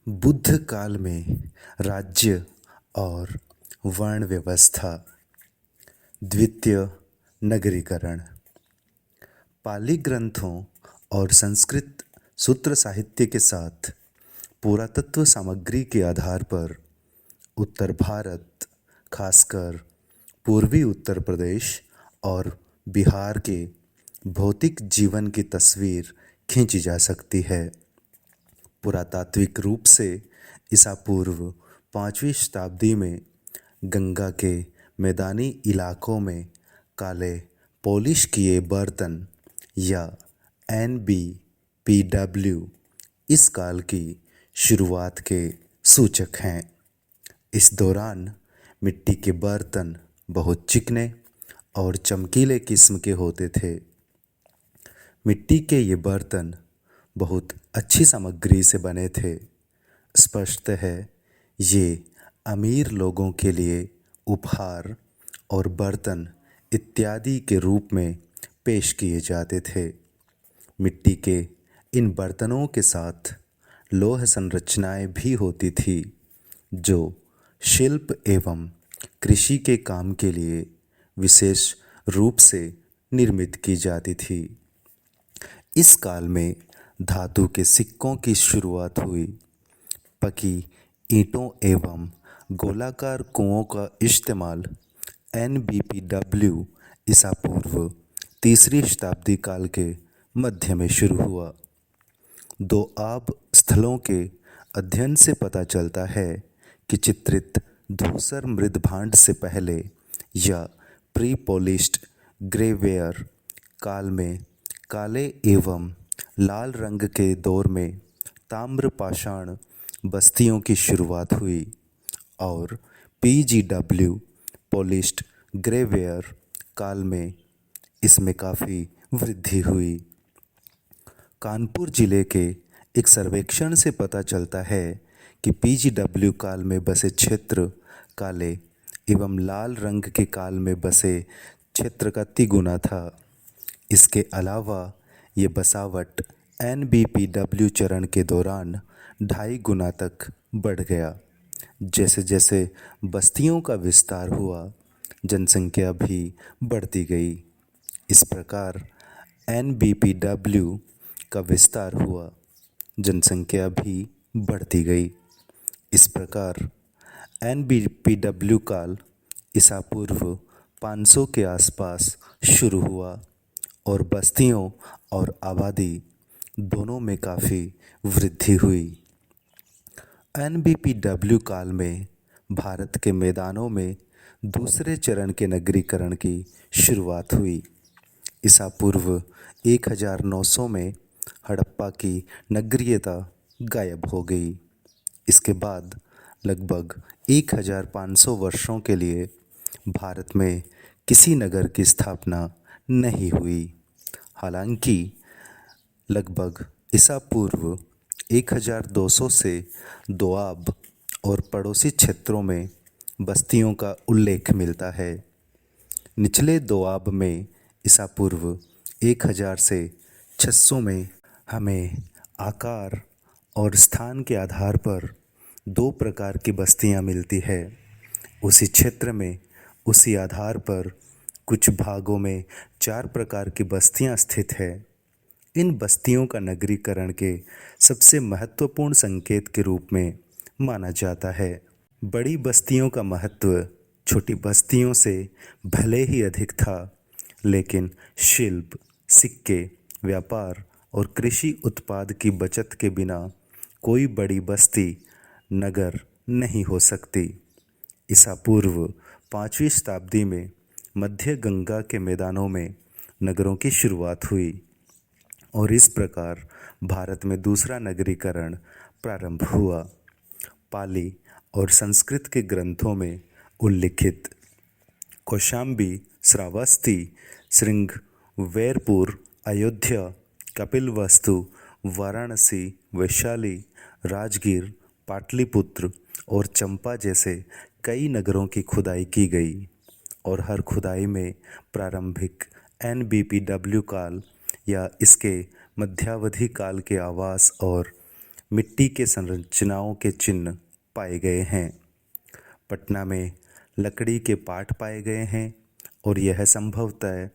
बुद्ध काल में राज्य और वर्ण व्यवस्था। द्वितीय नगरीकरण। पाली ग्रंथों और संस्कृत सूत्र साहित्य के साथ पुरातत्व सामग्री के आधार पर उत्तर भारत, खासकर पूर्वी उत्तर प्रदेश और बिहार के भौतिक जीवन की तस्वीर खींची जा सकती है। पुरातात्विक रूप से ईसा पूर्व 5वीं शताब्दी में गंगा के मैदानी इलाकों में काले पॉलिश किए बर्तन या NBPW इस काल की शुरुआत के सूचक हैं। इस दौरान मिट्टी के बर्तन बहुत चिकने और चमकीले किस्म के होते थे। मिट्टी के ये बर्तन बहुत अच्छी सामग्री से बने थे। स्पष्ट है ये अमीर लोगों के लिए उपहार और बर्तन इत्यादि के रूप में पेश किए जाते थे। मिट्टी के इन बर्तनों के साथ लौह संरचनाएं भी होती थी जो शिल्प एवं कृषि के काम के लिए विशेष रूप से निर्मित की जाती थी। इस काल में धातु के सिक्कों की शुरुआत हुई। पकी ईंटों एवं गोलाकार कुओं का इस्तेमाल NBPW ईसा पूर्व 3री शताब्दी काल के मध्य में शुरू हुआ। दोआब स्थलों के अध्ययन से पता चलता है कि चित्रित धूसर मृदभांड से पहले या प्री पॉलिश्ड ग्रेवेयर काल में काले एवं लाल रंग के दौर में ताम्र पाषाण बस्तियों की शुरुआत हुई और PGW पॉलिश्ड ग्रेवेयर काल में इसमें काफ़ी वृद्धि हुई। कानपुर जिले के एक सर्वेक्षण से पता चलता है कि PGW काल में बसे क्षेत्र काले एवं लाल रंग के काल में बसे क्षेत्र का तिगुना था। इसके अलावा ये बसावट NBPW चरण के दौरान 2.5 गुना तक बढ़ गया। जैसे जैसे बस्तियों का विस्तार हुआ, जनसंख्या भी बढ़ती गई। इस प्रकार NBPW का विस्तार हुआ, जनसंख्या भी बढ़ती गई। इस प्रकार NBPW काल ईसा पूर्व 500 के आसपास शुरू हुआ और बस्तियों और आबादी दोनों में काफ़ी वृद्धि हुई। NBPW काल में भारत के मैदानों में दूसरे चरण के नगरीकरण की शुरुआत हुई। ईसा पूर्व 1900 में हड़प्पा की नगरीयता गायब हो गई। इसके बाद लगभग 1500 वर्षों के लिए भारत में किसी नगर की स्थापना नहीं हुई। हालांकि लगभग ईसा पूर्व 1200 से दोआब और पड़ोसी क्षेत्रों में बस्तियों का उल्लेख मिलता है। निचले दोआब में ईसा पूर्व 1000 से 600 में हमें आकार और स्थान के आधार पर 2 प्रकार की बस्तियां मिलती है। उसी क्षेत्र में उसी आधार पर कुछ भागों में 4 प्रकार की बस्तियां स्थित है। इन बस्तियों का नगरीकरण के सबसे महत्वपूर्ण संकेत के रूप में माना जाता है। बड़ी बस्तियों का महत्व छोटी बस्तियों से भले ही अधिक था, लेकिन शिल्प, सिक्के, व्यापार और कृषि उत्पाद की बचत के बिना कोई बड़ी बस्ती नगर नहीं हो सकती। ईसा पूर्व 5वीं शताब्दी में मध्य गंगा के मैदानों में नगरों की शुरुआत हुई और इस प्रकार भारत में दूसरा नगरीकरण प्रारंभ हुआ। पाली और संस्कृत के ग्रंथों में उल्लिखित कौशाम्बी, श्रावस्ती, श्रृंगवेरपुर, अयोध्या, कपिलवस्तु, वाराणसी, वैशाली, राजगीर, पाटलिपुत्र और चंपा जैसे कई नगरों की खुदाई की गई और हर खुदाई में प्रारंभिक NBPW काल या इसके मध्यावधि काल के आवास और मिट्टी के संरचनाओं के चिन्ह पाए गए हैं। पटना में लकड़ी के पाट पाए गए हैं और यह संभवतः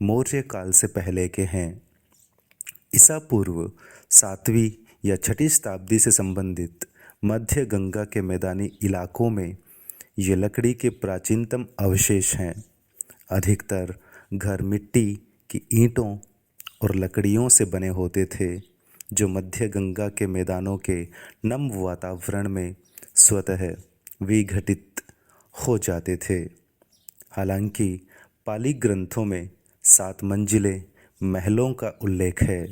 मौर्य काल से पहले के हैं। ईसा पूर्व 7वीं या 6ठी शताब्दी से संबंधित मध्य गंगा के मैदानी इलाकों में ये लकड़ी के प्राचीनतम अवशेष हैं। अधिकतर घर मिट्टी की ईंटों और लकड़ियों से बने होते थे, जो मध्य गंगा के मैदानों के नम वातावरण में स्वतः विघटित हो जाते थे। हालांकि पाली ग्रंथों में 7 मंजिले महलों का उल्लेख है,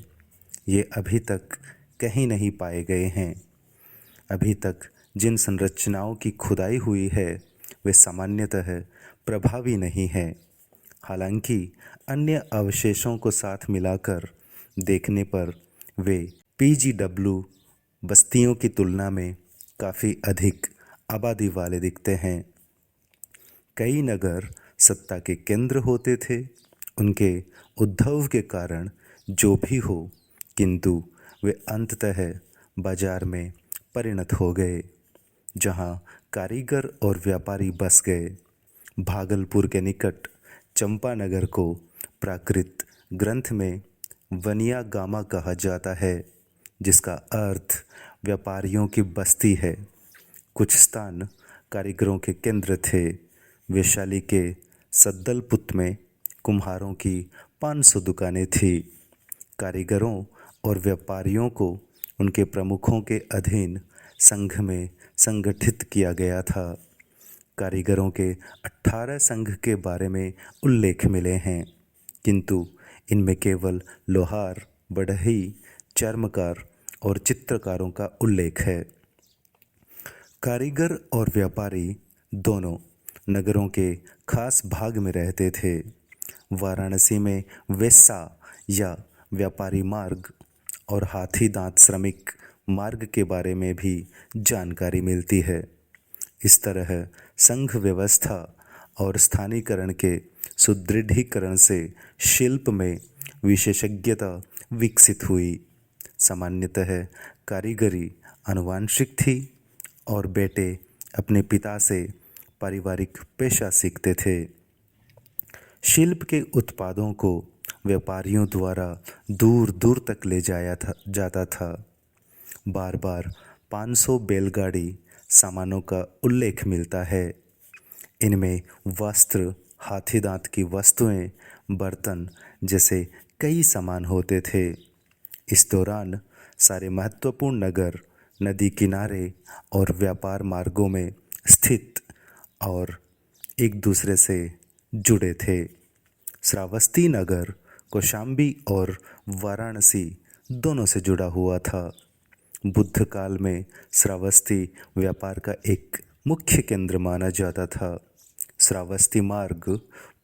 ये अभी तक कहीं नहीं पाए गए हैं। अभी तक जिन संरचनाओं की खुदाई हुई है वे सामान्यतः प्रभावी नहीं है। हालांकि अन्य अवशेषों को साथ मिलाकर देखने पर वे PGW बस्तियों की तुलना में काफ़ी अधिक आबादी वाले दिखते हैं। कई नगर सत्ता के केंद्र होते थे। उनके उद्भव के कारण जो भी हो, किंतु वे अंततः बाजार में परिणत हो गए, जहां कारीगर और व्यापारी बस गए। भागलपुर के निकट चंपानगर को प्राकृत ग्रंथ में वनियागामा कहा जाता है, जिसका अर्थ व्यापारियों की बस्ती है। कुछ स्थान कारीगरों के केंद्र थे। वैशाली के सद्दलपुत में कुम्हारों की 500 दुकानें थीं। कारीगरों और व्यापारियों को उनके प्रमुखों के अधीन संघ में संगठित किया गया था। कारीगरों के 18 संघ के बारे में उल्लेख मिले हैं, किंतु इनमें केवल लोहार, बढ़ई, चर्मकार और चित्रकारों का उल्लेख है। कारीगर और व्यापारी दोनों नगरों के खास भाग में रहते थे। वाराणसी में वेस्सा या व्यापारी मार्ग और हाथी दांत श्रमिक मार्ग के बारे में भी जानकारी मिलती है। इस तरह संघ व्यवस्था और स्थानीकरण के सुदृढ़ीकरण से शिल्प में विशेषज्ञता विकसित हुई। सामान्यतः कारीगरी आनुवांशिक थी और बेटे अपने पिता से पारिवारिक पेशा सीखते थे। शिल्प के उत्पादों को व्यापारियों द्वारा दूर दूर तक ले जाता था। बार बार 500 बैलगाड़ी सामानों का उल्लेख मिलता है। इनमें वस्त्र, हाथी दांत की वस्तुएं, बर्तन जैसे कई सामान होते थे। इस दौरान सारे महत्वपूर्ण नगर नदी किनारे और व्यापार मार्गों में स्थित और एक दूसरे से जुड़े थे। श्रावस्ती नगर कौशाम्बी और वाराणसी दोनों से जुड़ा हुआ था। बुद्ध काल में श्रावस्ती व्यापार का एक मुख्य केंद्र माना जाता था। श्रावस्ती मार्ग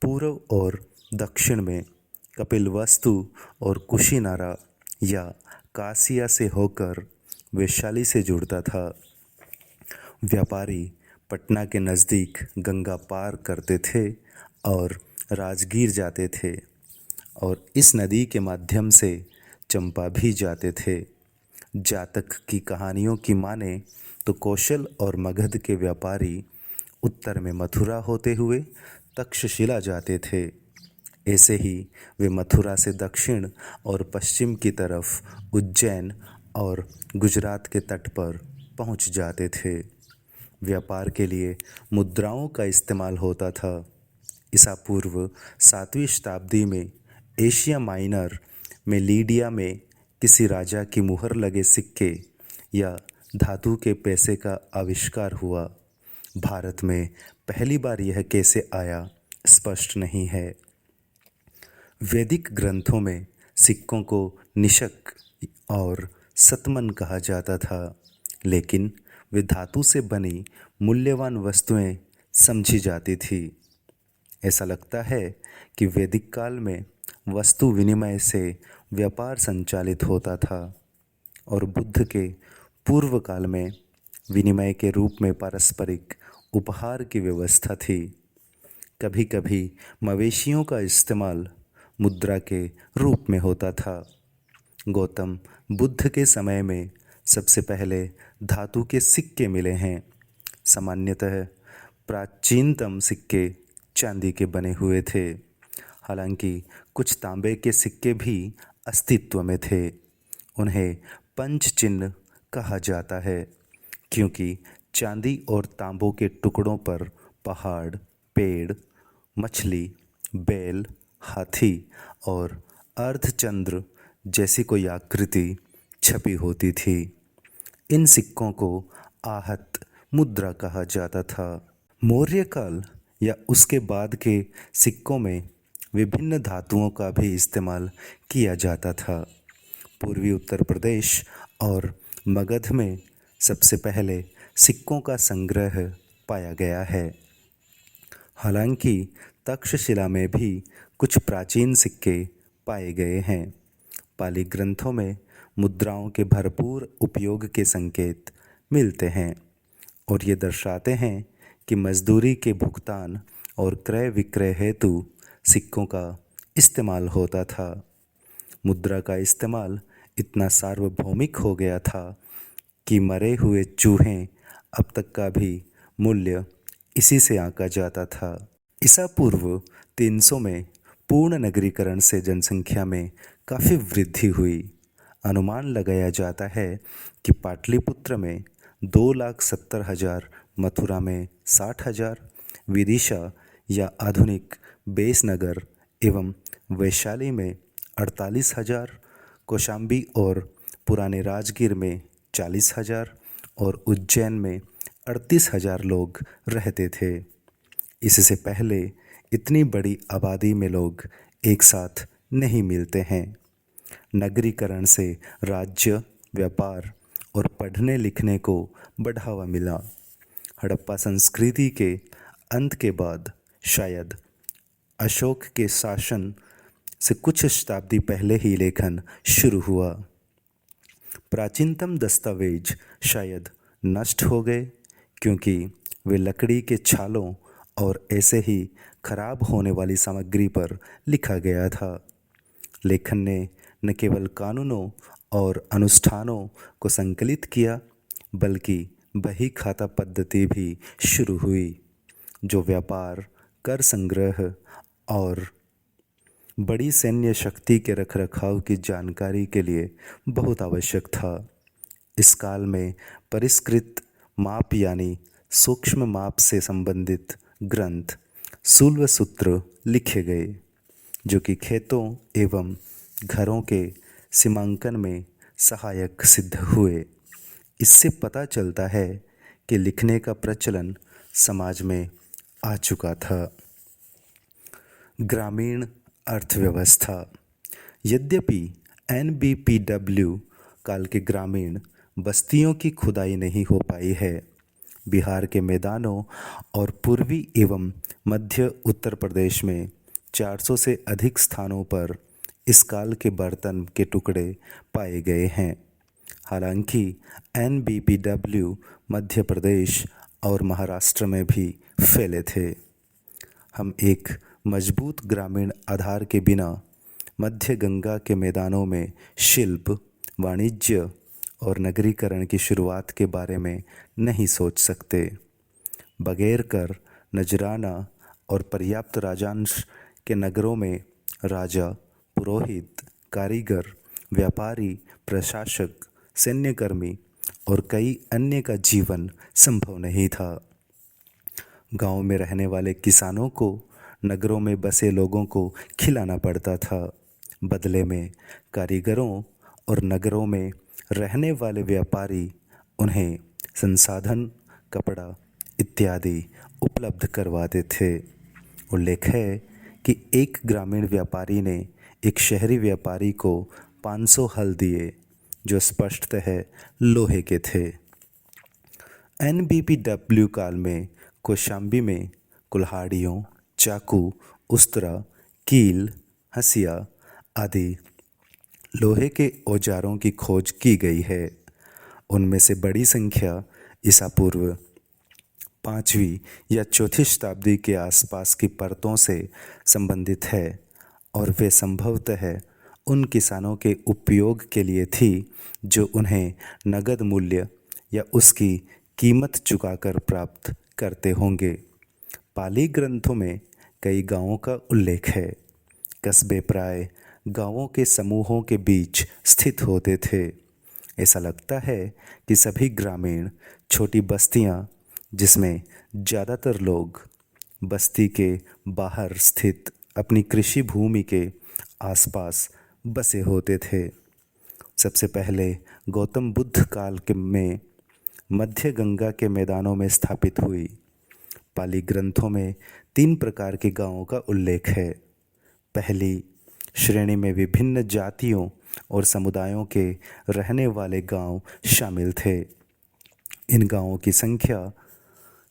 पूर्व और दक्षिण में कपिलवस्तु और कुशीनारा या कासिया से होकर वैशाली से जुड़ता था। व्यापारी पटना के नज़दीक गंगा पार करते थे और राजगीर जाते थे और इस नदी के माध्यम से चंपा भी जाते थे। जातक की कहानियों की माने तो कौशल और मगध के व्यापारी उत्तर में मथुरा होते हुए तक्षशिला जाते थे। ऐसे ही वे मथुरा से दक्षिण और पश्चिम की तरफ उज्जैन और गुजरात के तट पर पहुंच जाते थे। व्यापार के लिए मुद्राओं का इस्तेमाल होता था। ईसा पूर्व 7वीं शताब्दी में एशिया माइनर में लीडिया में किसी राजा की मुहर लगे सिक्के या धातु के पैसे का आविष्कार हुआ। भारत में पहली बार यह कैसे आया स्पष्ट नहीं है। वैदिक ग्रंथों में सिक्कों को निषक और सतमन कहा जाता था, लेकिन वे धातु से बनी मूल्यवान वस्तुएं समझी जाती थी। ऐसा लगता है कि वैदिक काल में वस्तु विनिमय से व्यापार संचालित होता था और बुद्ध के पूर्व काल में विनिमय के रूप में पारस्परिक उपहार की व्यवस्था थी। कभी कभी मवेशियों का इस्तेमाल मुद्रा के रूप में होता था। गौतम बुद्ध के समय में सबसे पहले धातु के सिक्के मिले हैं। सामान्यतः प्राचीनतम सिक्के चांदी के बने हुए थे, हालांकि कुछ तांबे के सिक्के भी अस्तित्व में थे। उन्हें पंच चिन्ह कहा जाता है क्योंकि चांदी और तांबों के टुकड़ों पर पहाड़, पेड़, मछली, बैल, हाथी और अर्धचंद्र जैसी कोई आकृति छपी होती थी। इन सिक्कों को आहत मुद्रा कहा जाता था। मौर्य काल या उसके बाद के सिक्कों में विभिन्न धातुओं का भी इस्तेमाल किया जाता था। पूर्वी उत्तर प्रदेश और मगध में सबसे पहले सिक्कों का संग्रह पाया गया है। हालांकि तक्षशिला में भी कुछ प्राचीन सिक्के पाए गए हैं। पाली ग्रंथों में मुद्राओं के भरपूर उपयोग के संकेत मिलते हैं और ये दर्शाते हैं कि मजदूरी के भुगतान और क्रय विक्रय हेतु सिक्कों का इस्तेमाल होता था। मुद्रा का इस्तेमाल इतना सार्वभौमिक हो गया था कि मरे हुए चूहे अब तक का भी मूल्य इसी से आंका जाता था। ईसा पूर्व 300 में पूर्ण नगरीकरण से जनसंख्या में काफ़ी वृद्धि हुई। अनुमान लगाया जाता है कि पाटलिपुत्र में 2,70,000, मथुरा में 60,000, विदिशा या आधुनिक बेसनगर एवं वैशाली में 48,000, कौशाम्बी और पुराने राजगीर में 40,000 और उज्जैन में 38,000 लोग रहते थे। इससे पहले इतनी बड़ी आबादी में लोग एक साथ नहीं मिलते हैं। नगरीकरण से राज्य, व्यापार और पढ़ने लिखने को बढ़ावा मिला। हड़प्पा संस्कृति के अंत के बाद शायद अशोक के शासन से कुछ शताब्दी पहले ही लेखन शुरू हुआ। प्राचीनतम दस्तावेज शायद नष्ट हो गए क्योंकि वे लकड़ी के छालों और ऐसे ही खराब होने वाली सामग्री पर लिखा गया था। लेखन ने न केवल कानूनों और अनुष्ठानों को संकलित किया बल्कि बही खाता पद्धति भी शुरू हुई, जो व्यापार, कर संग्रह और बड़ी सैन्य शक्ति के रखरखाव की जानकारी के लिए बहुत आवश्यक था। इस काल में परिष्कृत माप यानी सूक्ष्म माप से संबंधित ग्रंथ, सूल्व सूत्र लिखे गए, जो कि खेतों एवं घरों के सीमांकन में सहायक सिद्ध हुए। इससे पता चलता है कि लिखने का प्रचलन समाज में आ चुका था। ग्रामीण अर्थव्यवस्था। यद्यपि NBPW काल के ग्रामीण बस्तियों की खुदाई नहीं हो पाई है, बिहार के मैदानों और पूर्वी एवं मध्य उत्तर प्रदेश में 400 से अधिक स्थानों पर इस काल के बर्तन के टुकड़े पाए गए हैं। हालांकि NBPW मध्य प्रदेश और महाराष्ट्र में भी फैले थे। हम एक मजबूत ग्रामीण आधार के बिना मध्य गंगा के मैदानों में शिल्प, वाणिज्य और नगरीकरण की शुरुआत के बारे में नहीं सोच सकते। बगैर कर, नजराना और पर्याप्त राजंश के नगरों में राजा, पुरोहित, कारीगर, व्यापारी, प्रशासक, सैन्यकर्मी और कई अन्य का जीवन संभव नहीं था। गांव में रहने वाले किसानों को नगरों में बसे लोगों को खिलाना पड़ता था। बदले में कारीगरों और नगरों में रहने वाले व्यापारी उन्हें संसाधन, कपड़ा इत्यादि उपलब्ध करवाते थे। उल्लेख है कि एक ग्रामीण व्यापारी ने एक शहरी व्यापारी को 500 हल दिए, जो स्पष्टतः लोहे के थे। NBPW काल में कौशाम्बी में कुल्हाड़ियों, चाकू, उस्तरा, कील, हंसिया आदि लोहे के औजारों की खोज की गई है। उनमें से बड़ी संख्या ईसा पूर्व 5वीं या 4वीं शताब्दी के आसपास की परतों से संबंधित है और वे संभवतः उन किसानों के उपयोग के लिए थी जो उन्हें नगद मूल्य या उसकी कीमत चुकाकर प्राप्त करते होंगे। पाली ग्रंथों में कई गांवों का उल्लेख है। कस्बे प्राय गांवों के समूहों के बीच स्थित होते थे। ऐसा लगता है कि सभी ग्रामीण छोटी बस्तियां, जिसमें ज़्यादातर लोग बस्ती के बाहर स्थित अपनी कृषि भूमि के आसपास बसे होते थे। सबसे पहले गौतम बुद्ध काल के में मध्य गंगा के मैदानों में स्थापित हुई। पाली ग्रंथों में 3 प्रकार के गांवों का उल्लेख है। पहली श्रेणी में विभिन्न जातियों और समुदायों के रहने वाले गांव शामिल थे। इन गांवों की संख्या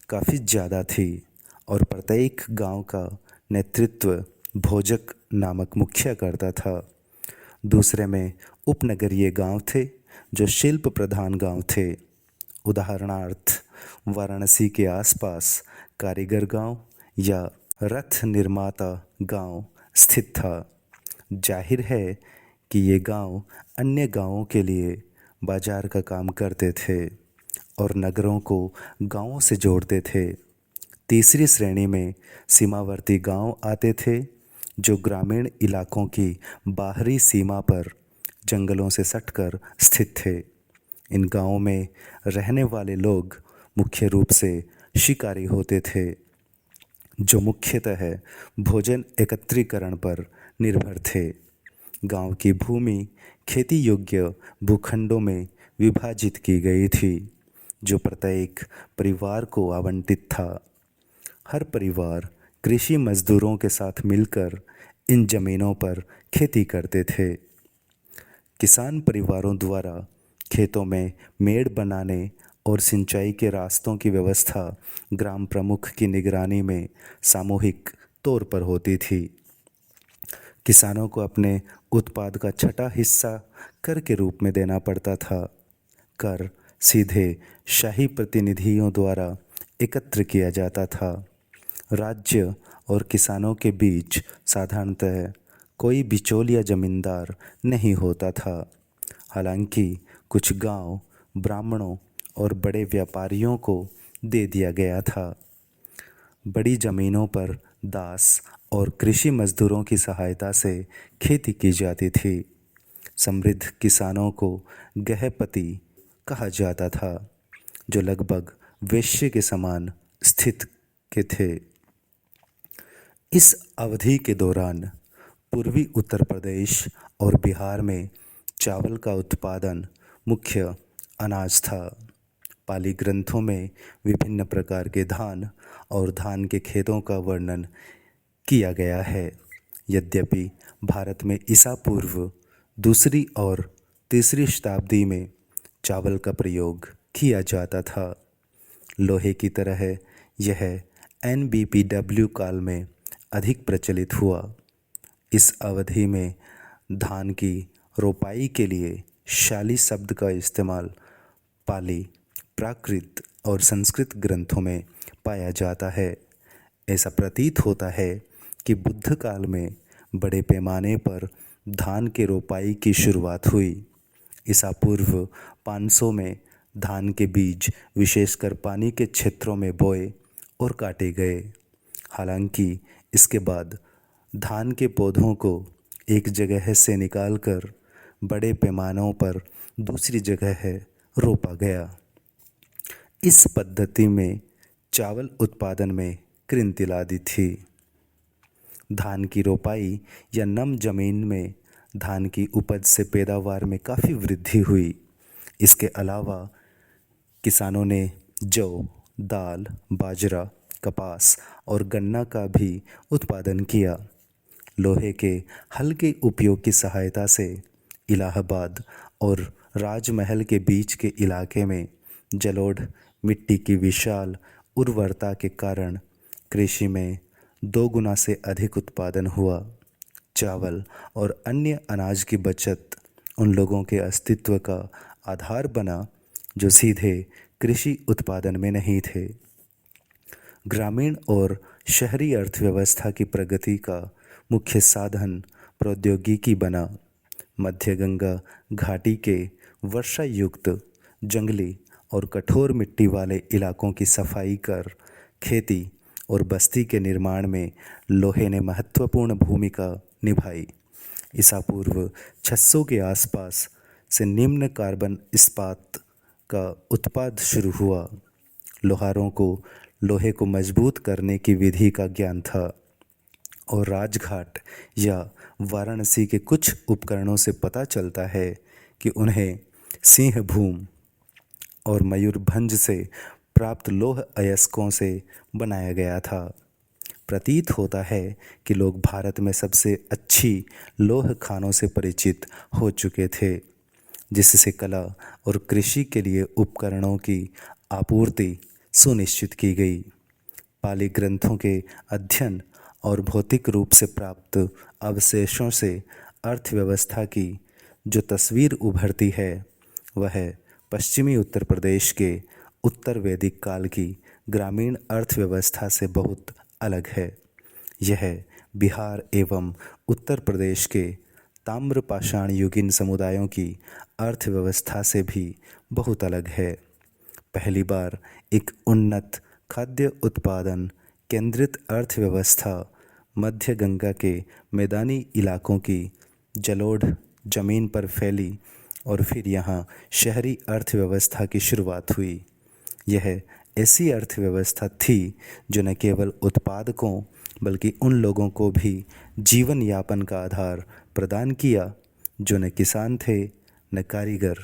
काफ़ी ज़्यादा थी और प्रत्येक गांव का नेतृत्व भोजक नामक मुखिया करता था। दूसरे में उपनगरीय गांव थे जो शिल्प प्रधान गांव थे। उदाहरणार्थ वाराणसी के आसपास कारीगर गांव या रथ निर्माता गांव स्थित था। जाहिर है कि ये गांव अन्य गांवों के लिए बाजार का काम करते थे और नगरों को गांवों से जोड़ते थे। तीसरी श्रेणी में सीमावर्ती गांव आते थे जो ग्रामीण इलाकों की बाहरी सीमा पर जंगलों से सटकर स्थित थे। इन गांवों में रहने वाले लोग मुख्य रूप से शिकारी होते थे जो मुख्यतः भोजन एकत्रीकरण पर निर्भर थे। गांव की भूमि खेती योग्य भूखंडों में विभाजित की गई थी जो प्रत्येक परिवार को आवंटित था। हर परिवार कृषि मजदूरों के साथ मिलकर इन जमीनों पर खेती करते थे। किसान परिवारों द्वारा खेतों में मेड़ बनाने और सिंचाई के रास्तों की व्यवस्था ग्राम प्रमुख की निगरानी में सामूहिक तौर पर होती थी। किसानों को अपने उत्पाद का छठा हिस्सा कर के रूप में देना पड़ता था। कर सीधे शाही प्रतिनिधियों द्वारा एकत्र किया जाता था। राज्य और किसानों के बीच साधारणतः कोई बिचौलिया जमींदार नहीं होता था। हालांकि कुछ गांव ब्राह्मणों और बड़े व्यापारियों को दे दिया गया था। बड़ी जमीनों पर दास और कृषि मजदूरों की सहायता से खेती की जाती थी। समृद्ध किसानों को गृहपति कहा जाता था जो लगभग वेश्य के समान स्थित के थे। इस अवधि के दौरान पूर्वी उत्तर प्रदेश और बिहार में चावल का उत्पादन मुख्य अनाज था। पाली ग्रंथों में विभिन्न प्रकार के धान और धान के खेतों का वर्णन किया गया है। यद्यपि भारत में ईसा पूर्व दूसरी और तीसरी शताब्दी में चावल का प्रयोग किया जाता था। लोहे की तरह यह NBPW काल में अधिक प्रचलित हुआ। इस अवधि में धान की रोपाई के लिए शाली शब्द का इस्तेमाल पाली, प्राकृत और संस्कृत ग्रंथों में पाया जाता है। ऐसा प्रतीत होता है कि बुद्ध काल में बड़े पैमाने पर धान के रोपाई की शुरुआत हुई। ईसा पूर्व 500 में धान के बीज विशेषकर पानी के क्षेत्रों में बोए और काटे गए। हालांकि इसके बाद धान के पौधों को एक जगह से निकालकर बड़े पैमानों पर दूसरी जगह रोपा गया। इस पद्धति में चावल उत्पादन में क्रांति ला दी थी। धान की रोपाई या नम जमीन में धान की उपज से पैदावार में काफ़ी वृद्धि हुई। इसके अलावा किसानों ने जौ, दाल, बाजरा, कपास और गन्ना का भी उत्पादन किया। लोहे के हल्के उपयोग की सहायता से इलाहाबाद और राजमहल के बीच के इलाके में जलोढ़ मिट्टी की विशाल उर्वरता के कारण कृषि में 2 गुना से अधिक उत्पादन हुआ। चावल और अन्य अनाज की बचत उन लोगों के अस्तित्व का आधार बना जो सीधे कृषि उत्पादन में नहीं थे। ग्रामीण और शहरी अर्थव्यवस्था की प्रगति का मुख्य साधन प्रौद्योगिकी बना। मध्य गंगा घाटी के वर्षा युक्त जंगली और कठोर मिट्टी वाले इलाकों की सफाई कर खेती और बस्ती के निर्माण में लोहे ने महत्वपूर्ण भूमिका निभाई। ईसा पूर्व 600 के आसपास से निम्न कार्बन इस्पात का उत्पाद शुरू हुआ। लोहारों को लोहे को मजबूत करने की विधि का ज्ञान था और राजघाट या वाराणसी के कुछ उपकरणों से पता चलता है कि उन्हें सिंहभूम और मयूरभंज से प्राप्त लौह अयस्कों से बनाया गया था। प्रतीत होता है कि लोग भारत में सबसे अच्छी लौह खानों से परिचित हो चुके थे, जिससे कला और कृषि के लिए उपकरणों की आपूर्ति सुनिश्चित की गई। पाली ग्रंथों के अध्ययन और भौतिक रूप से प्राप्त अवशेषों से अर्थव्यवस्था की जो तस्वीर उभरती है वह पश्चिमी उत्तर प्रदेश के उत्तर वैदिक काल की ग्रामीण अर्थव्यवस्था से बहुत अलग है। यह बिहार एवं उत्तर प्रदेश के ताम्रपाषाण युगीन समुदायों की अर्थव्यवस्था से भी बहुत अलग है। पहली बार एक उन्नत खाद्य उत्पादन केंद्रित अर्थव्यवस्था मध्य गंगा के मैदानी इलाकों की जलोढ़ जमीन पर फैली और फिर यहाँ शहरी अर्थव्यवस्था की शुरुआत हुई। यह ऐसी अर्थव्यवस्था थी जो न केवल उत्पादकों बल्कि उन लोगों को भी जीवन यापन का आधार प्रदान किया जो न किसान थे न कारीगर।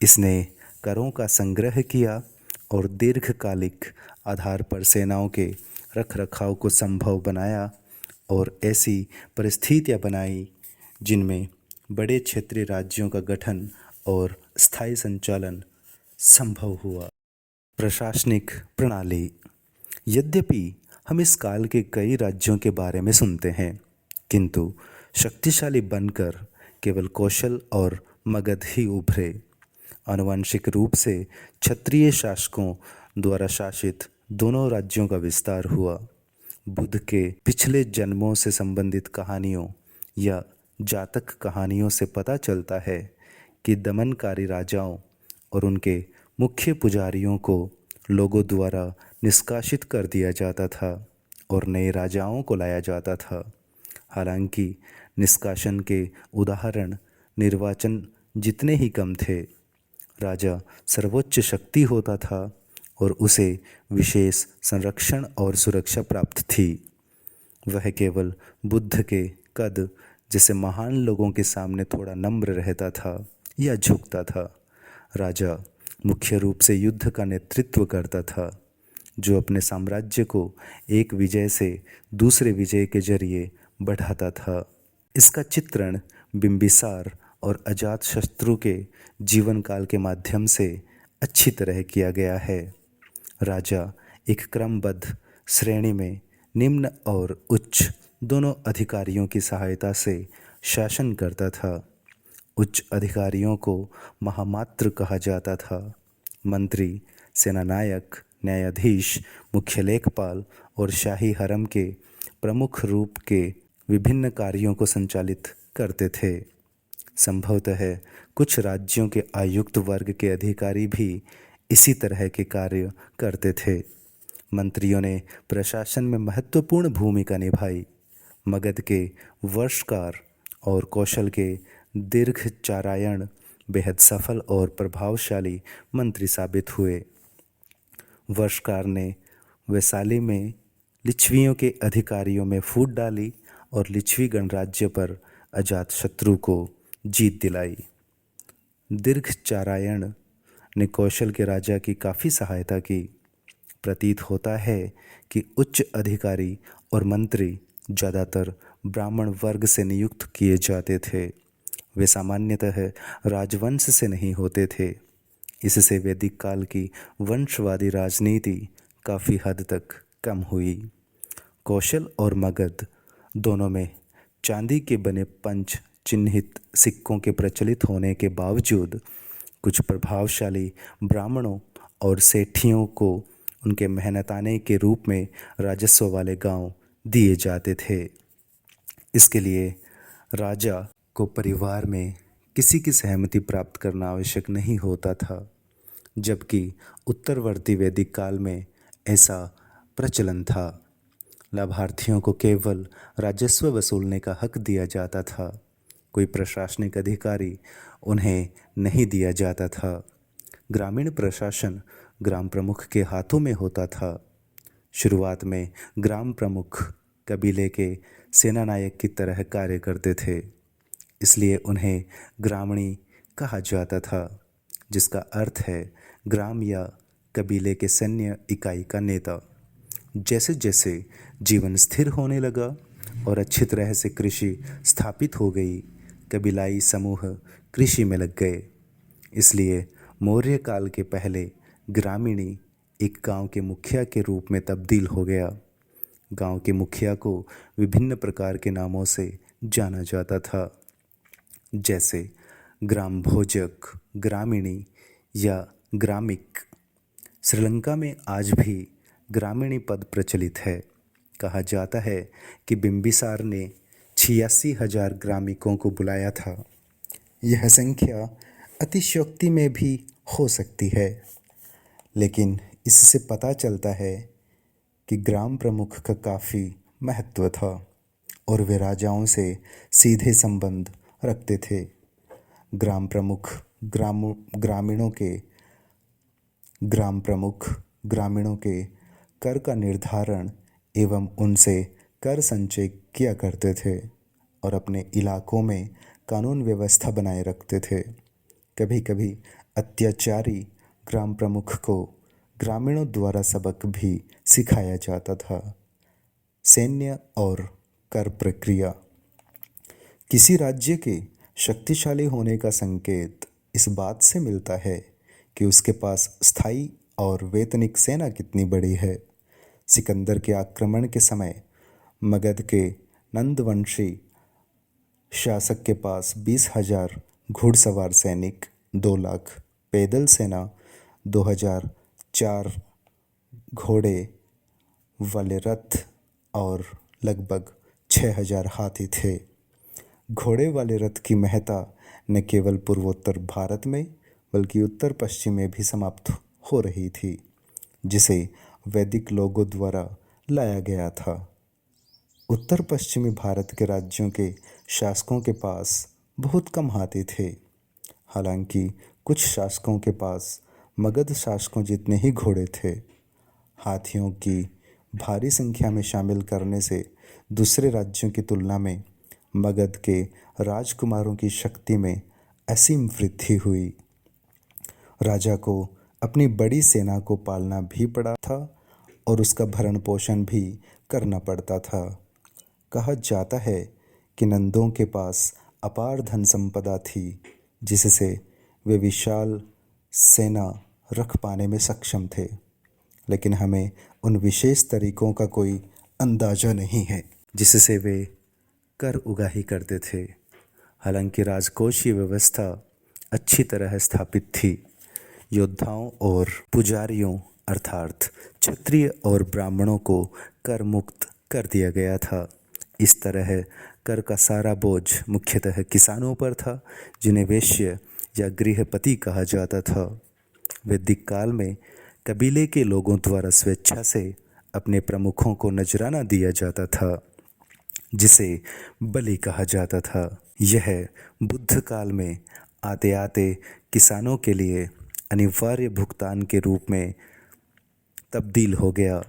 इसने करों का संग्रह किया और दीर्घकालिक आधार पर सेनाओं के रखरखाव को संभव बनाया और ऐसी परिस्थितियां बनाई जिनमें बड़े क्षेत्रीय राज्यों का गठन और स्थायी संचालन संभव हुआ। प्रशासनिक प्रणाली। यद्यपि हम इस काल के कई राज्यों के बारे में सुनते हैं, किंतु शक्तिशाली बनकर केवल कौशल और मगध ही उभरे। आनुवंशिक रूप से क्षत्रिय शासकों द्वारा शासित दोनों राज्यों का विस्तार हुआ। बुद्ध के पिछले जन्मों से संबंधित कहानियों या जातक कहानियों से पता चलता है कि दमनकारी राजाओं और उनके मुख्य पुजारियों को लोगों द्वारा निष्कासित कर दिया जाता था और नए राजाओं को लाया जाता था। हालांकि निष्कासन के उदाहरण निर्वाचन जितने ही कम थे, राजा सर्वोच्च शक्ति होता था और उसे विशेष संरक्षण और सुरक्षा प्राप्त थी। वह केवल बुद्ध के कद जैसे महान लोगों के सामने थोड़ा नम्र रहता था या झुकता था। राजा मुख्य रूप से युद्ध का नेतृत्व करता था, जो अपने साम्राज्य को एक विजय से दूसरे विजय के जरिए बढ़ाता था। इसका चित्रण बिंबिसार और अजातशत्रु के जीवन काल के माध्यम से अच्छी तरह किया गया है। राजा एक क्रमबद्ध श्रेणी में निम्न और उच्च दोनों अधिकारियों की सहायता से शासन करता था। उच्च अधिकारियों को महामात्र कहा जाता था। मंत्री, सेनानायक, न्यायाधीश, मुख्य लेखपाल और शाही हरम के प्रमुख रूप के विभिन्न कार्यों को संचालित करते थे। संभवतः कुछ राज्यों के आयुक्त वर्ग के अधिकारी भी इसी तरह के कार्य करते थे। मंत्रियों ने प्रशासन में महत्वपूर्ण भूमिका निभाई। मगध के वर्षकार और कौशल के दीर्घचारायण बेहद सफल और प्रभावशाली मंत्री साबित हुए। वर्षकार ने वैशाली में लिच्छवियों के अधिकारियों में फूट डाली और लिच्छवी गणराज्य पर अजातशत्रु को जीत दिलाई। दीर्घचारायण ने कौशल के राजा की काफ़ी सहायता की। प्रतीत होता है कि उच्च अधिकारी और मंत्री ज़्यादातर ब्राह्मण वर्ग से नियुक्त किए जाते थे। वे सामान्यतः राजवंश से नहीं होते थे। इससे वैदिक काल की वंशवादी राजनीति काफ़ी हद तक कम हुई। कौशल और मगध दोनों में चांदी के बने पंच चिन्हित सिक्कों के प्रचलित होने के बावजूद कुछ प्रभावशाली ब्राह्मणों और सेठियों को उनके मेहनताने के रूप में राजस्व वाले गांव दिए जाते थे। इसके लिए राजा को परिवार में किसी की सहमति प्राप्त करना आवश्यक नहीं होता था, जबकि उत्तरवर्ती वैदिक काल में ऐसा प्रचलन था। लाभार्थियों को केवल राजस्व वसूलने का हक दिया जाता था, कोई प्रशासनिक अधिकारी उन्हें नहीं दिया जाता था। ग्रामीण प्रशासन ग्राम प्रमुख के हाथों में होता था। शुरुआत में ग्राम प्रमुख कबीले के सेनानायक की तरह कार्य करते थे, इसलिए उन्हें ग्रामणी कहा जाता था, जिसका अर्थ है ग्राम या कबीले के सैन्य इकाई का नेता। जैसे जैसे जीवन स्थिर होने लगा और अच्छी तरह से कृषि स्थापित हो गई, कबीलाई समूह कृषि में लग गए। इसलिए मौर्य काल के पहले ग्रामीणी एक गांव के मुखिया के रूप में तब्दील हो गया। गांव के मुखिया को विभिन्न प्रकार के नामों से जाना जाता था, जैसे ग्राम भोजक, ग्रामीणी या ग्रामिक। श्रीलंका में आज भी ग्रामीणी पद प्रचलित है। कहा जाता है कि बिंबिसार ने 86,000 ग्रामिकों को बुलाया था। यह संख्या अतिशयोक्ति में भी हो सकती है, लेकिन इससे पता चलता है कि ग्राम प्रमुख का काफ़ी महत्व था और वे राजाओं से सीधे संबंध रखते थे। ग्राम प्रमुख ग्रामीणों के कर का निर्धारण एवं उनसे कर संचय किया करते थे और अपने इलाकों में कानून व्यवस्था बनाए रखते थे। कभी कभी अत्याचारी ग्राम प्रमुख को ग्रामीणों द्वारा सबक भी सिखाया जाता था। सैन्य और कर प्रक्रिया। किसी राज्य के शक्तिशाली होने का संकेत इस बात से मिलता है कि उसके पास स्थायी और वेतनिक सेना कितनी बड़ी है। सिकंदर के आक्रमण के समय मगध के नंदवंशी शासक के पास 20,000 घुड़सवार सैनिक, 2 लाख पैदल सेना, 2,004 घोड़े वाले रथ और लगभग 6,000 हाथी थे। घोड़े वाले रथ की महत्ता न केवल पूर्वोत्तर भारत में बल्कि उत्तर पश्चिम में भी समाप्त हो रही थी, जिसे वैदिक लोगों द्वारा लाया गया था। उत्तर पश्चिमी भारत के राज्यों के शासकों के पास बहुत कम हाथी थे। हालांकि कुछ शासकों के पास मगध शासकों जितने ही घोड़े थे। हाथियों की भारी संख्या में शामिल करने से दूसरे राज्यों की तुलना में मगध के राजकुमारों की शक्ति में असीम वृद्धि हुई। राजा को अपनी बड़ी सेना को पालना भी पड़ा था और उसका भरण पोषण भी करना पड़ता था। कहा जाता है कि नंदों के पास अपार धन संपदा थी, जिससे वे विशाल सेना रख पाने में सक्षम थे, लेकिन हमें उन विशेष तरीकों का कोई अंदाजा नहीं है जिससे वे कर उगाही करते थे। हालांकि राजकोषीय व्यवस्था अच्छी तरह स्थापित थी। योद्धाओं और पुजारियों अर्थात क्षत्रिय और ब्राह्मणों को कर मुक्त कर दिया गया था। इस तरह कर का सारा बोझ मुख्यतः किसानों पर था, जिन्हें वैश्य या गृहपति कहा जाता था। वैदिक काल में कबीले के लोगों द्वारा स्वेच्छा से अपने प्रमुखों को नजराना दिया जाता था, जिसे बलि कहा जाता था। यह बुद्ध काल में आते आते किसानों के लिए अनिवार्य भुगतान के रूप में तब्दील हो गया।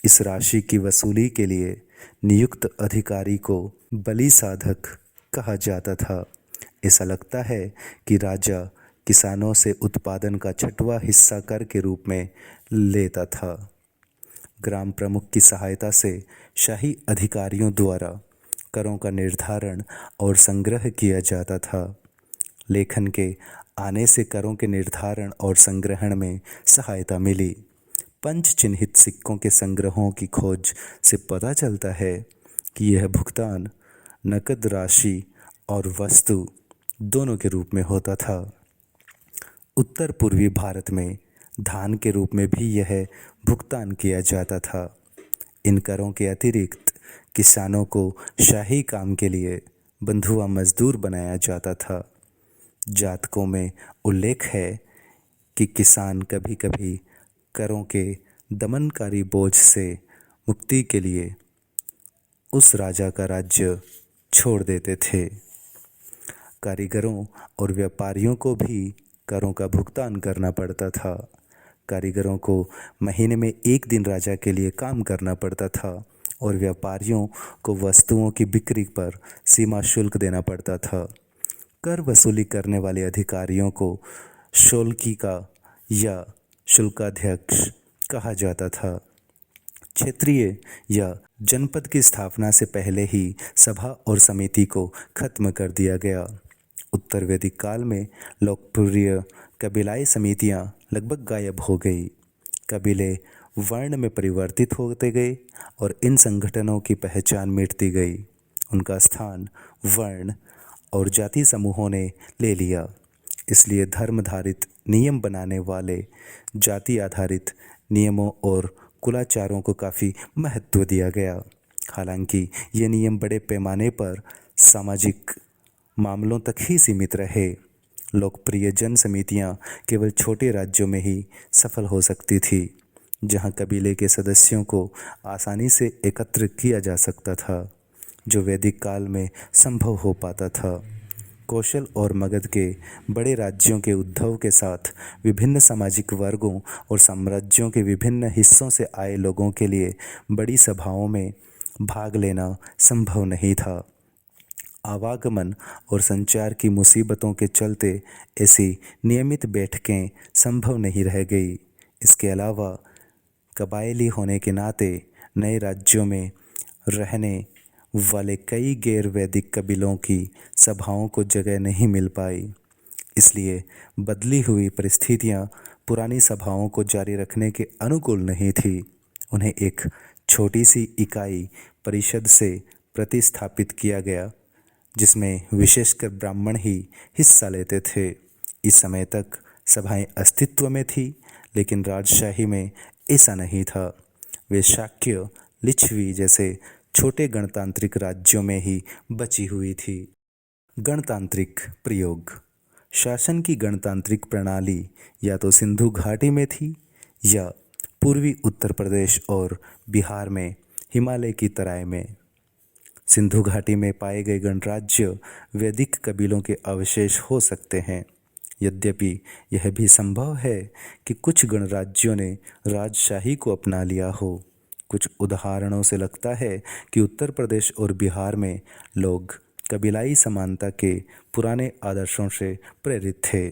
इस राशि की वसूली के लिए नियुक्त अधिकारी को बलि साधक कहा जाता था। ऐसा लगता है कि राजा किसानों से उत्पादन का 6वां हिस्सा कर के रूप में लेता था। ग्राम प्रमुख की सहायता से शाही अधिकारियों द्वारा करों का निर्धारण और संग्रह किया जाता था। लेखन के आने से करों के निर्धारण और संग्रहण में सहायता मिली। पंच चिन्हित सिक्कों के संग्रहों की खोज से पता चलता है कि यह भुगतान नकद राशि और वस्तु दोनों के रूप में होता था। उत्तर पूर्वी भारत में धान के रूप में भी यह भुगतान किया जाता था। इन करों के अतिरिक्त किसानों को शाही काम के लिए बंधुआ मजदूर बनाया जाता था। जातकों में उल्लेख है कि किसान कभी कभी करों के दमनकारी बोझ से मुक्ति के लिए उस राजा का राज्य छोड़ देते थे। कारीगरों और व्यापारियों को भी करों का भुगतान करना पड़ता था। कारीगरों को महीने में एक दिन राजा के लिए काम करना पड़ता था और व्यापारियों को वस्तुओं की बिक्री पर सीमा शुल्क देना पड़ता था। कर वसूली करने वाले अधिकारियों को शोल्कीका या शुल्काध्यक्ष कहा जाता था। क्षेत्रीय या जनपद की स्थापना से पहले ही सभा और समिति को खत्म कर दिया गया। उत्तर वैदिक काल में लोकप्रिय कबीलाई समितियां लगभग गायब हो गई। कबीले वर्ण में परिवर्तित होते गए और इन संगठनों की पहचान मिटती गई। उनका स्थान वर्ण और जाति समूहों ने ले लिया। इसलिए धर्माधारित नियम बनाने वाले जाति आधारित नियमों और कुलाचारों को काफ़ी महत्व दिया गया। हालांकि ये नियम बड़े पैमाने पर सामाजिक मामलों तक ही सीमित रहे। लोकप्रिय जन समितियां केवल छोटे राज्यों में ही सफल हो सकती थी, जहां कबीले के सदस्यों को आसानी से एकत्र किया जा सकता था, जो वैदिक काल में संभव हो पाता था। कौशल और मगध के बड़े राज्यों के उद्भव के साथ विभिन्न सामाजिक वर्गों और साम्राज्यों के विभिन्न हिस्सों से आए लोगों के लिए बड़ी सभाओं में भाग लेना संभव नहीं था। आवागमन और संचार की मुसीबतों के चलते ऐसी नियमित बैठकें संभव नहीं रह गई। इसके अलावा कबायली होने के नाते नए राज्यों में रहने वाले कई गैर वैदिक कबीलों की सभाओं को जगह नहीं मिल पाई। इसलिए बदली हुई परिस्थितियां पुरानी सभाओं को जारी रखने के अनुकूल नहीं थी। उन्हें एक छोटी सी इकाई परिषद से प्रतिस्थापित किया गया, जिसमें विशेषकर ब्राह्मण ही हिस्सा लेते थे। इस समय तक सभाएं अस्तित्व में थी, लेकिन राजशाही में ऐसा नहीं था। वे शाक्य, लिच्छवी जैसे छोटे गणतांत्रिक राज्यों में ही बची हुई थी। गणतांत्रिक प्रयोग। शासन की गणतांत्रिक प्रणाली या तो सिंधु घाटी में थी या पूर्वी उत्तर प्रदेश और बिहार में हिमालय की तराई में। सिंधु घाटी में पाए गए गणराज्य वैदिक कबीलों के अवशेष हो सकते हैं। यद्यपि यह भी संभव है कि कुछ गणराज्यों ने राजशाही को अपना लिया हो। कुछ उदाहरणों से लगता है कि उत्तर प्रदेश और बिहार में लोग कबीलाई समानता के पुराने आदर्शों से प्रेरित थे,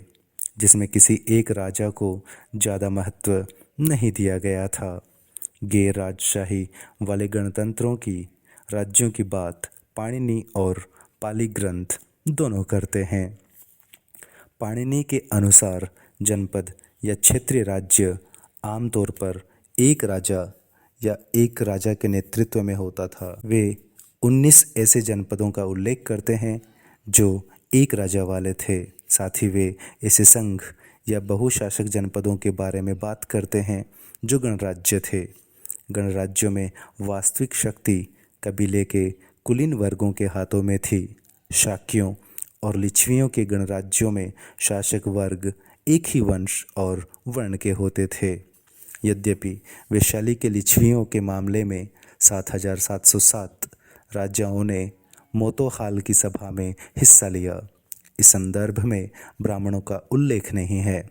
जिसमें किसी एक राजा को ज़्यादा महत्व नहीं दिया गया था। गैर राजशाही वाले गणतंत्रों की राज्यों की बात पाणिनि और पाली ग्रंथ दोनों करते हैं। पाणिनि के अनुसार जनपद या क्षेत्रीय राज्य आमतौर पर एक राजा या एक राजा के नेतृत्व में होता था। वे 19 ऐसे जनपदों का उल्लेख करते हैं जो एक राजा वाले थे। साथ ही वे ऐसे संघ या बहुशासक जनपदों के बारे में बात करते हैं जो गणराज्य थे। गणराज्यों में वास्तविक शक्ति कबीले के कुलीन वर्गों के हाथों में थी। शाक्यों और लिच्छवियों के गणराज्यों में शासक वर्ग एक ही वंश और वर्ण के होते थे। यद्यपि वैशाली के लिच्छवियों के मामले में 7707 राजाओं ने मोतोहाल की सभा में हिस्सा लिया। इस संदर्भ में ब्राह्मणों का उल्लेख नहीं है।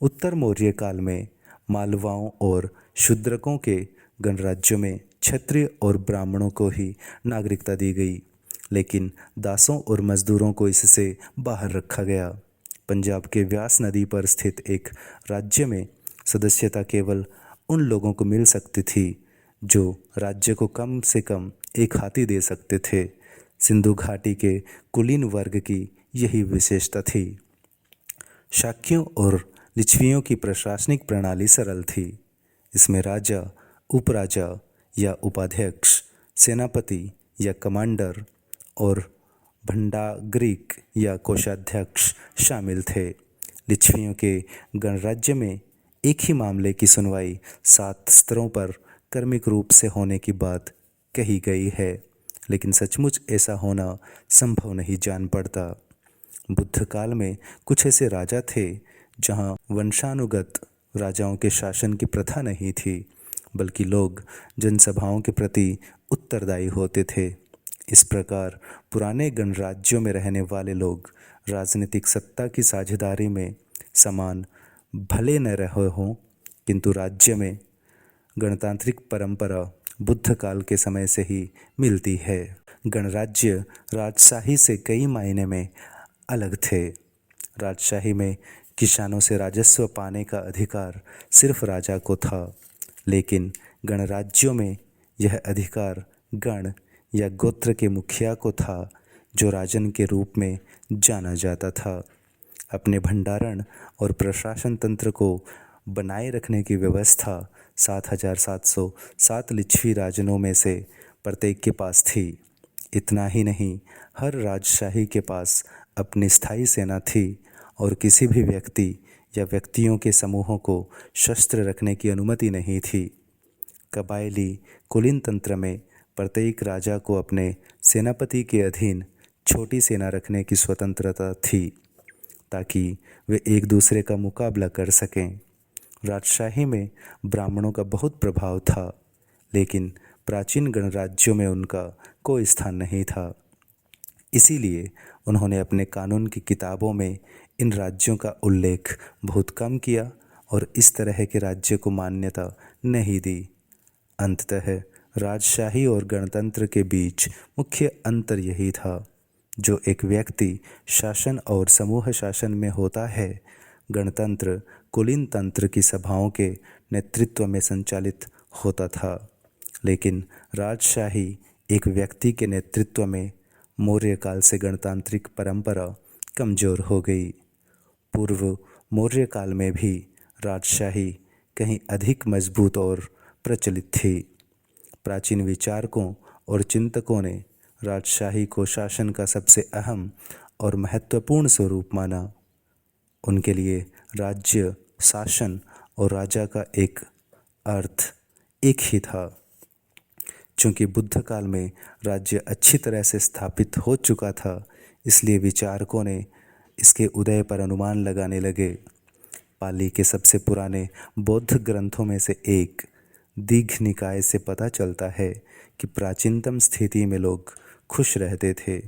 उत्तर मौर्य काल में मालवाओं और शूद्रकों के गणराज्यों में क्षत्रिय और ब्राह्मणों को ही नागरिकता दी गई, लेकिन दासों और मजदूरों को इससे बाहर रखा गया। पंजाब के व्यास नदी पर स्थित एक राज्य में सदस्यता केवल उन लोगों को मिल सकती थी जो राज्य को कम से कम एक हाथी दे सकते थे। सिंधु घाटी के कुलीन वर्ग की यही विशेषता थी। शाक्यों और लिच्छवियों की प्रशासनिक प्रणाली सरल थी। इसमें राजा, उपराजा या उपाध्यक्ष, सेनापति या कमांडर और भंडाग्रिक या कोषाध्यक्ष शामिल थे। लिच्छवियों के गणराज्य में एक ही मामले की सुनवाई 7 स्तरों पर क्रमिक रूप से होने की बात कही गई है। लेकिन सचमुच ऐसा होना संभव नहीं जान पड़ता। बुद्ध काल में कुछ ऐसे राजा थे जहां वंशानुगत राजाओं के शासन की प्रथा नहीं थी, बल्कि लोग जनसभाओं के प्रति उत्तरदायी होते थे। इस प्रकार पुराने गणराज्यों में रहने वाले लोग राजनीतिक सत्ता की साझेदारी में समान भले न रहे हों, किंतु राज्य में गणतांत्रिक परंपरा बुद्ध काल के समय से ही मिलती है। गणराज्य राजशाही से कई मायने में अलग थे। राजशाही में किसानों से राजस्व पाने का अधिकार सिर्फ राजा को था, लेकिन गणराज्यों में यह अधिकार गण या गोत्र के मुखिया को था, जो राजन के रूप में जाना जाता था। अपने भंडारण और प्रशासन तंत्र को बनाए रखने की व्यवस्था 7,707 लिच्छवी राजनों में से प्रत्येक के पास थी। इतना ही नहीं, हर राजशाही के पास अपनी स्थायी सेना थी और किसी भी व्यक्ति या व्यक्तियों के समूहों को शस्त्र रखने की अनुमति नहीं थी। कबायली कुलीन तंत्र में प्रत्येक राजा को अपने सेनापति के अधीन छोटी सेना रखने की स्वतंत्रता थी, ताकि वे एक दूसरे का मुकाबला कर सकें। राजशाही में ब्राह्मणों का बहुत प्रभाव था, लेकिन प्राचीन गणराज्यों में उनका कोई स्थान नहीं था। इसीलिए उन्होंने अपने कानून की किताबों में इन राज्यों का उल्लेख बहुत कम किया और इस तरह के राज्य को मान्यता नहीं दी। अंततः राजशाही और गणतंत्र के बीच मुख्य अंतर यही था, जो एक व्यक्ति शासन और समूह शासन में होता है। गणतंत्र कुलीन तंत्र की सभाओं के नेतृत्व में संचालित होता था, लेकिन राजशाही एक व्यक्ति के नेतृत्व में। मौर्य काल से गणतांत्रिक परंपरा कमजोर हो गई। पूर्व मौर्य काल में भी राजशाही कहीं अधिक मजबूत और प्रचलित थी। प्राचीन विचारकों और चिंतकों ने राजशाही को शासन का सबसे अहम और महत्वपूर्ण स्वरूप माना। उनके लिए राज्य, शासन और राजा का एक अर्थ एक ही था। चूंकि बुद्ध काल में राज्य अच्छी तरह से स्थापित हो चुका था, इसलिए विचारकों ने इसके उदय पर अनुमान लगाने लगे। पाली के सबसे पुराने बौद्ध ग्रंथों में से एक दीघ निकाय से पता चलता है कि प्राचीनतम स्थिति में लोग खुश रहते थे।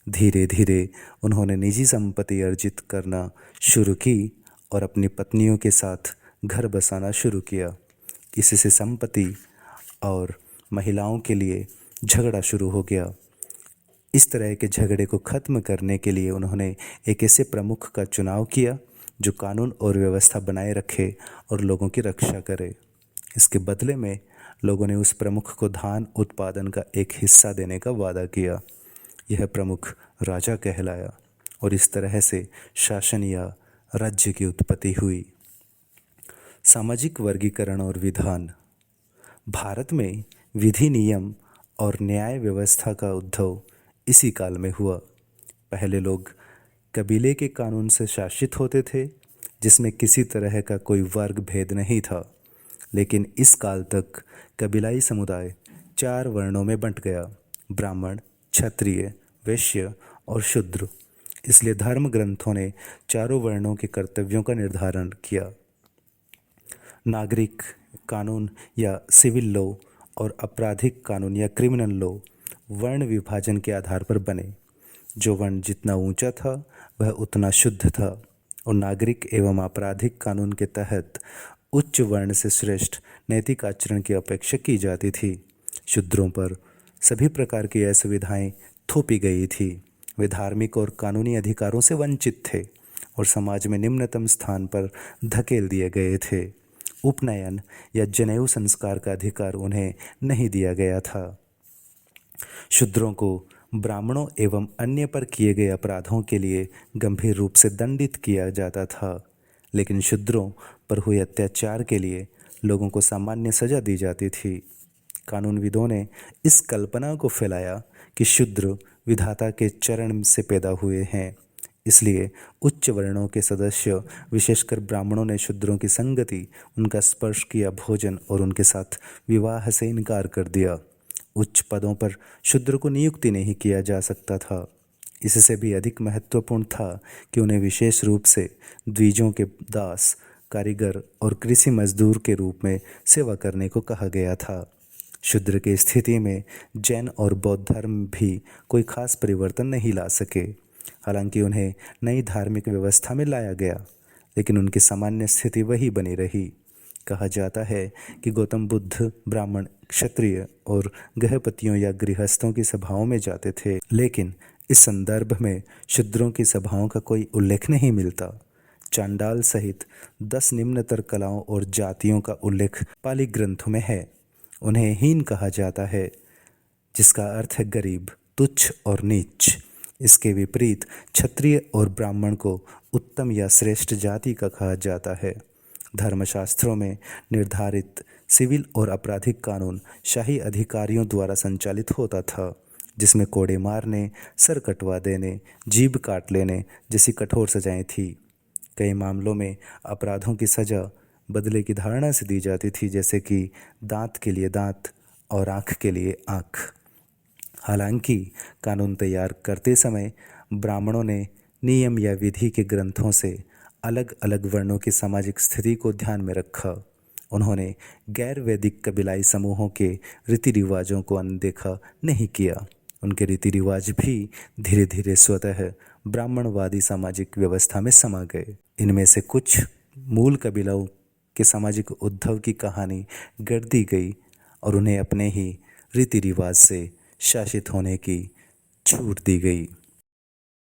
धीरे धीरे उन्होंने निजी संपत्ति अर्जित करना शुरू की और अपनी पत्नियों के साथ घर बसाना शुरू किया। इससे संपत्ति और महिलाओं के लिए झगड़ा शुरू हो गया। इस तरह के झगड़े को खत्म करने के लिए उन्होंने एक ऐसे प्रमुख का चुनाव किया जो कानून और व्यवस्था बनाए रखे और लोगों की रक्षा करे। इसके बदले में लोगों ने उस प्रमुख को धान उत्पादन का एक हिस्सा देने का वादा किया। यह प्रमुख राजा कहलाया और इस तरह से शासन या राज्य की उत्पत्ति हुई। सामाजिक वर्गीकरण और विधान। भारत में विधि, नियम और न्याय व्यवस्था का उद्भव इसी काल में हुआ। पहले लोग कबीले के कानून से शासित होते थे, जिसमें किसी तरह का कोई वर्ग भेद नहीं था। लेकिन इस काल तक कबीलाई समुदाय 4 वर्णों में बंट गया: ब्राह्मण, क्षत्रिय, वैश्य और शूद्र। इसलिए धर्म ग्रंथों ने चारों वर्णों के कर्तव्यों का निर्धारण किया। नागरिक कानून या सिविल लॉ और आपराधिक कानून या क्रिमिनल लॉ वर्ण विभाजन के आधार पर बने। जो वर्ण जितना ऊंचा था वह उतना शुद्ध था और नागरिक एवं आपराधिक कानून के तहत उच्च वर्ण से श्रेष्ठ नैतिक आचरण की अपेक्षा की जाती थी। शूद्रों पर सभी प्रकार की असुविधाएं थोपी गई थी। वे धार्मिक और कानूनी अधिकारों से वंचित थे और समाज में निम्नतम स्थान पर धकेल दिए गए थे। उपनयन या जनेऊ संस्कार का अधिकार उन्हें नहीं दिया गया था। शूद्रों को ब्राह्मणों एवं अन्य पर किए गए अपराधों के लिए गंभीर रूप से दंडित किया जाता था, लेकिन शूद्रों पर हुए अत्याचार के लिए लोगों को सामान्य सजा दी जाती थी। कानूनविदों ने इस कल्पना को फैलाया कि शूद्र विधाता के चरण से पैदा हुए हैं, इसलिए उच्च वर्णों के सदस्य, विशेषकर ब्राह्मणों ने शूद्रों की संगति, उनका स्पर्श किया भोजन और उनके साथ विवाह से इनकार कर दिया। उच्च पदों पर शूद्र को नियुक्ति नहीं किया जा सकता था। इससे भी अधिक महत्वपूर्ण था कि उन्हें विशेष रूप से द्विजों के दास, कारीगर और कृषि मजदूर के रूप में सेवा करने को कहा गया था। शूद्र की स्थिति में जैन और बौद्ध धर्म भी कोई खास परिवर्तन नहीं ला सके। हालांकि उन्हें नई धार्मिक व्यवस्था में लाया गया, लेकिन उनकी सामान्य स्थिति वही बनी रही। कहा जाता है कि गौतम बुद्ध ब्राह्मण, क्षत्रिय और गृहपतियों या गृहस्थों की सभाओं में जाते थे, लेकिन इस संदर्भ में शूद्रों की सभाओं का कोई उल्लेख नहीं मिलता। चांडाल सहित 10 निम्नतर कलाओं और जातियों का उल्लेख पाली ग्रंथों में है। उन्हें हीन कहा जाता है, जिसका अर्थ है गरीब, तुच्छ और नीच। इसके विपरीत क्षत्रिय और ब्राह्मण को उत्तम या श्रेष्ठ जाति का कहा जाता है। धर्मशास्त्रों में निर्धारित सिविल और आपराधिक कानून शाही अधिकारियों द्वारा संचालित होता था, जिसमें कोड़े मारने, सर कटवा देने, जीभ काट लेने जैसी कठोर सजाएं थी। कई मामलों में अपराधों की सजा बदले की धारणा से दी जाती थी, जैसे कि दांत के लिए दांत और आँख के लिए आँख। हालांकि कानून तैयार करते समय ब्राह्मणों ने नियम या विधि के ग्रंथों से अलग अलग वर्णों की सामाजिक स्थिति को ध्यान में रखा। उन्होंने गैर वैदिक कबीलाई समूहों के रीति रिवाजों को अनदेखा नहीं किया। उनके रीति रिवाज भी धीरे धीरे स्वतः ब्राह्मणवादी सामाजिक व्यवस्था में समा गए। इनमें से कुछ मूल कबीलाओं के सामाजिक उद्भव की कहानी गढ़ दी गई और उन्हें अपने ही रीति रिवाज से शासित होने की छूट दी गई।